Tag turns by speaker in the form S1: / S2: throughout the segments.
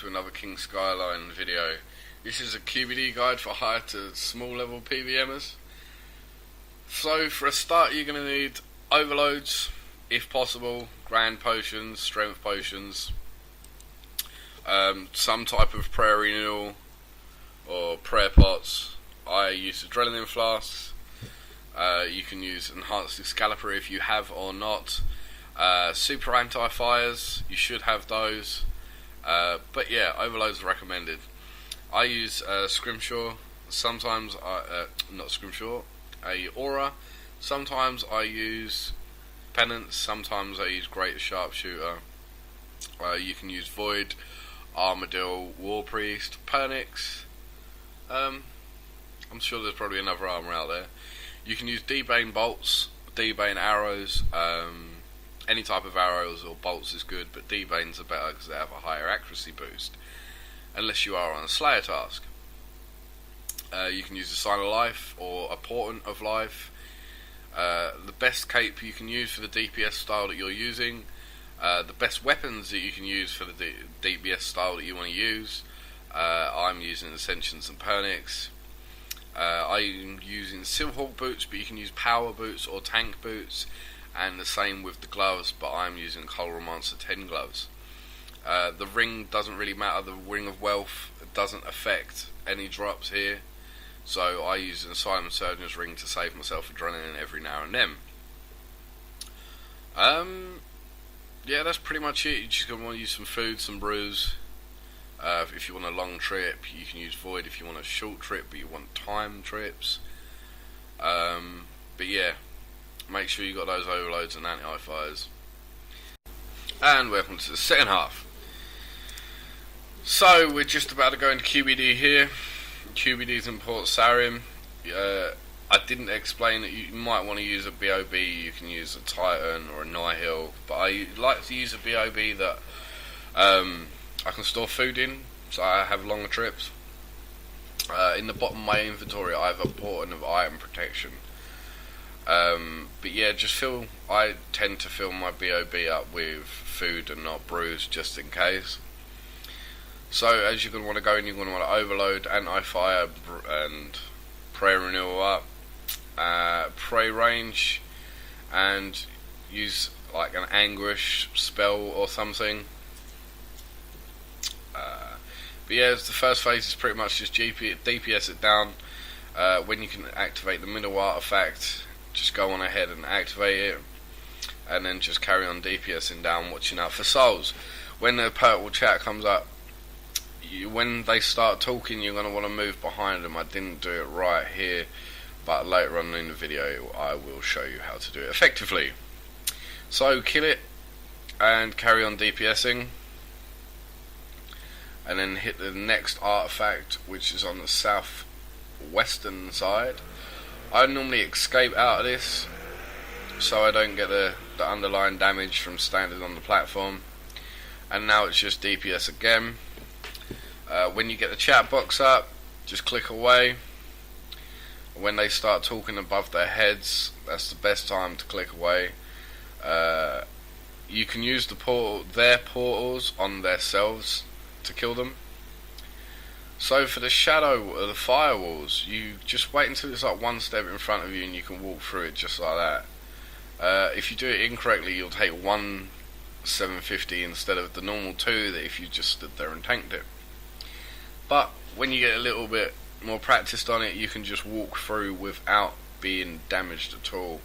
S1: to another King Skyline video. This is a QBD guide for high to small level PvM'rs. So for a start you're going to need overloads, if possible, grand potions, strength potions, some type of prayer renewal or prayer pots. I use adrenaline flasks. You can use enhanced excalibur if you have or not. Super antifires, you should have those. But yeah, overloads are recommended. I use scrimshaw. Sometimes not scrimshaw, a aura. Sometimes I use penance. Sometimes I use greater sharpshooter. You can use void, armadillo, war priest, pernix. I'm sure there's probably another armour out there. You can use D-bane bolts, D-bane arrows. Any type of arrows or bolts is good, but D-banes are better because they have a higher accuracy boost, unless you are on a slayer task. You can use a sign of life or a portent of life. The best cape you can use for the DPS style that you're using. The best weapons that you can use for the DPS style that you want to use. I'm using ascensions and pernix. I'm using Silverhawk boots, but you can use power boots or tank boots, and the same with the gloves, but I'm using Monster 10 gloves. The ring doesn't really matter. The ring of wealth doesn't affect any drops here, so I use an Asylum Surgeon's ring to save myself adrenaline every now and then. Yeah, that's pretty much it. You're just going to want to use some food, some brews. If you want a long trip, you can use void. If you want a short trip but you want time trips, but yeah, make sure you got those overloads and antifires. And welcome to the second half. So we're just about to go into QBD here. QBD's in Port Sarim. I didn't explain that you might want to use a BOB. You can use a Titan or a Nihil, but I like to use a BOB that I can store food in, so I have longer trips. In the bottom of my inventory I have a portent of item protection. But yeah, I tend to fill my BOB up with food and not brews, just in case. So as you're going to want to go in, you're going to want to overload antifire and prayer renewal up, pray range, and use like an anguish spell or something. But yeah, the first phase is pretty much just DPS it down. When you can activate the middle artifact, just go on ahead and activate it, and then just carry on DPSing down, watching out for souls. When the purple chat comes up, when they start talking, you're going to want to move behind them. I didn't do it right here, but later on in the video I will show you how to do it effectively. So kill it and carry on DPSing, and then hit the next artifact, which is on the southwestern side. I normally escape out of this so I don't get the underlying damage from standing on the platform. And now it's just DPS again. When you get the chat box up, just click away. When they start talking above their heads, that's the best time to click away. You can use their portals on themselves to kill them. So for the shadow of the firewalls, you just wait until it's like one step in front of you and you can walk through it just like that. If you do it incorrectly, you'll take 1 750 instead of the normal 2 that if you just stood there and tanked it. But when you get a little bit more practiced on it, you can just walk through without being damaged at all.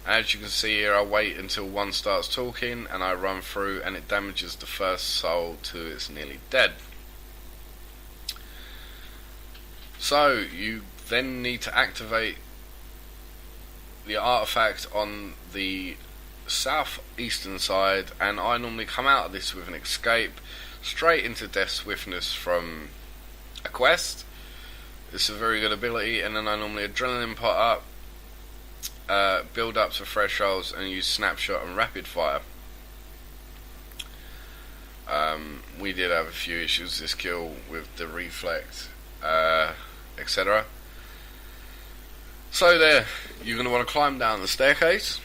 S1: As you can see here, I wait until one starts talking and I run through, and it damages the first soul till it's nearly dead. So you then need to activate the artifact on the southeastern side, and I normally come out of this with an escape straight into Death Swiftness from a quest. It's a very good ability. And then I normally adrenaline pot up, build up to thresholds, and use snapshot and rapid fire. We did have a few issues this kill with the reflect, etc. So there, you're going to want to climb down the staircase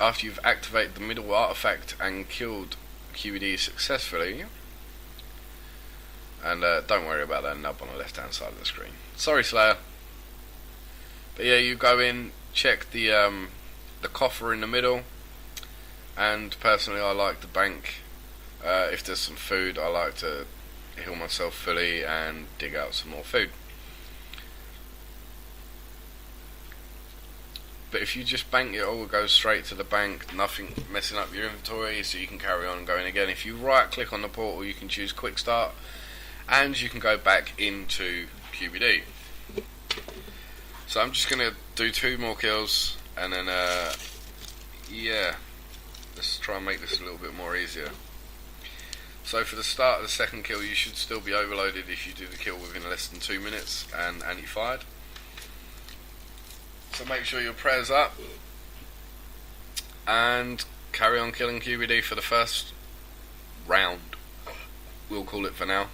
S1: after you've activated the middle artifact and killed QBD successfully. And don't worry about that nub on the left hand side of the screen. Sorry, Slayer. But yeah, you go in, check the coffer in the middle, and personally I like the bank. If there's some food, I like to heal myself fully and dig out some more food. But if you just bank it all, goes straight to the bank, nothing messing up your inventory, so you can carry on going again. If you right click on the portal, you can choose quick start, and you can go back into QBD. So I'm just going to do 2 more kills, and then yeah, let's try and make this a little bit more easier. So for the start of the second kill, you should still be overloaded if you do the kill within less than 2 minutes and anti-fired. So make sure your prayer's up and carry on killing QBD for the first round. We'll call it for now.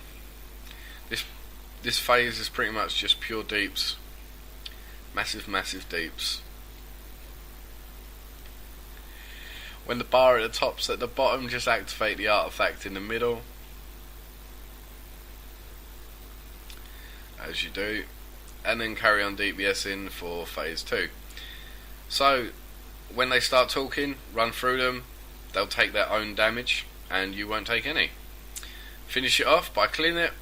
S1: This phase is pretty much just pure deeps. Massive deeps. When the bar at the top's at the bottom, just activate the artifact in the middle, as you do, and then carry on DPS in for phase 2. So when they start talking, run through them. They'll take their own damage and you won't take any. Finish it off by killing it,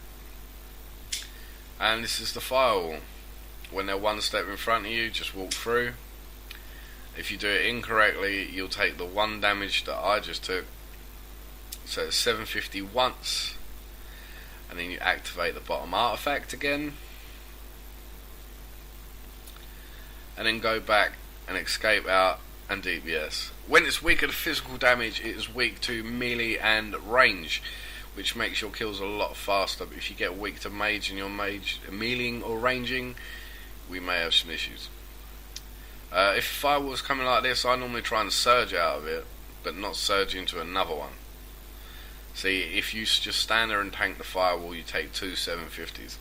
S1: and this is the firewall. When they're one step in front of you, just walk through. If you do it incorrectly, you'll take the 1 damage that I just took. So it's 750 once, and then you activate the bottom artifact again, and then go back and escape out and DPS. When it's weaker to physical damage, it is weak to melee and range, which makes your kills a lot faster. But if you get weak to mage and you're meleeing or ranging, we may have some issues. If firewall's coming like this, I normally try and surge out of it, but not surge into another one. See, if you just stand there and tank the firewall, you take 2 750s.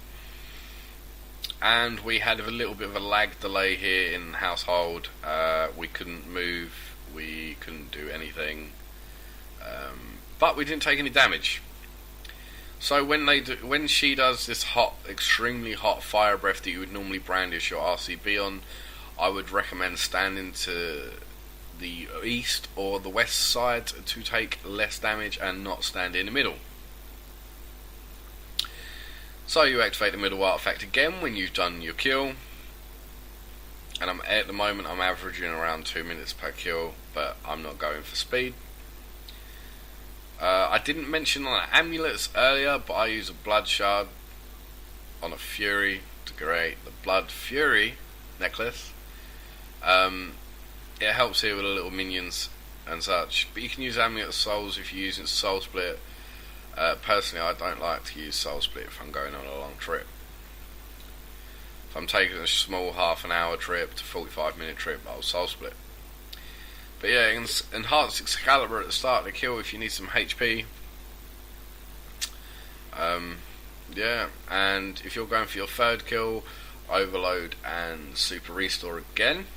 S1: And we had a little bit of a lag delay here in household. We couldn't move, we couldn't do anything, but we didn't take any damage. So when she does this hot, extremely hot fire breath that you would normally brandish your RCB on, I would recommend standing to the east or the west side to take less damage and not stand in the middle. So you activate the middle artifact again when you've done your kill, and at the moment I'm averaging around 2 minutes per kill, but I'm not going for speed. I didn't mention on amulets earlier, but I use a blood shard on a fury to create the blood fury necklace. It helps here with the little minions and such, but you can use amulet of souls if you're using soul split. Personally, I don't like to use soul split if I'm going on a long trip. If I'm taking a small half an hour trip to 45-minute trip, I'll soul split. But yeah, enhance excalibur at the start of the kill if you need some HP. Yeah, and if you're going for your third kill, overload and super restore again.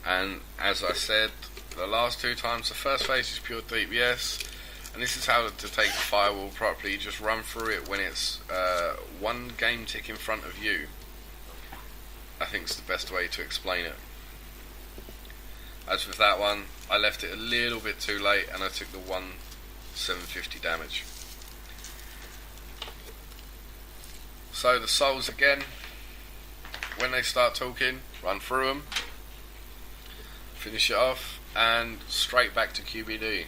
S1: And as I said the last 2 times, the first phase is pure DPS, and this is how to take the firewall properly. You just run through it when it's 1 game tick in front of you. I think it's the best way to explain it. As with that one, I left it a little bit too late and I took the 1 750 damage. So the souls again, when they start talking, run through them, finish it off, and straight back to QBD.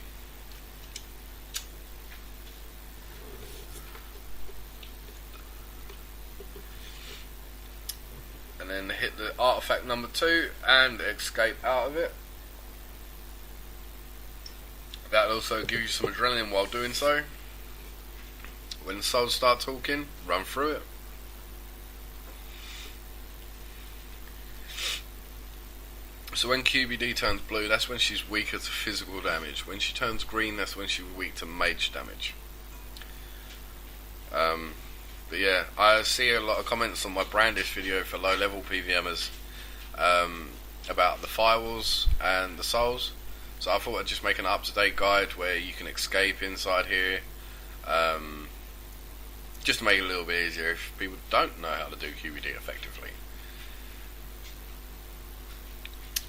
S1: And then hit the artifact number 2 and escape out of it. That'll also give you some adrenaline while doing so. When the souls start talking, run through it. So when QBD turns blue, that's when she's weaker to physical damage. When she turns green, that's when she's weak to mage damage. But yeah, I see a lot of comments on my brandish video for low level PvM'rs about the firewalls and the souls. So I thought I'd just make an up-to-date guide where you can escape inside here. just to make it a little bit easier if people don't know how to do QBD effectively.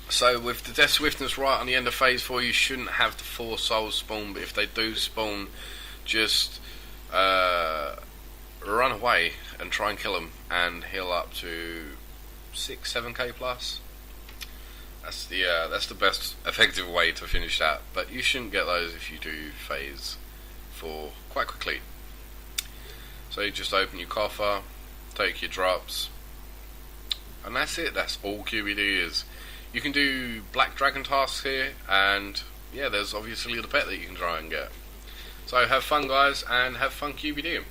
S1: So with the Death Swiftness right on the end of phase 4, you shouldn't have the 4 souls spawn, but if they do spawn, just run away and try and kill them and heal up to 6-7k plus. That's the best effective way to finish that, but you shouldn't get those if you do phase 4 quite quickly. So you just open your coffer, take your drops, and that's it. That's all QBD is. You can do black dragon tasks here, and yeah, there's obviously the pet that you can try and get. So have fun, guys, and have fun QBDing.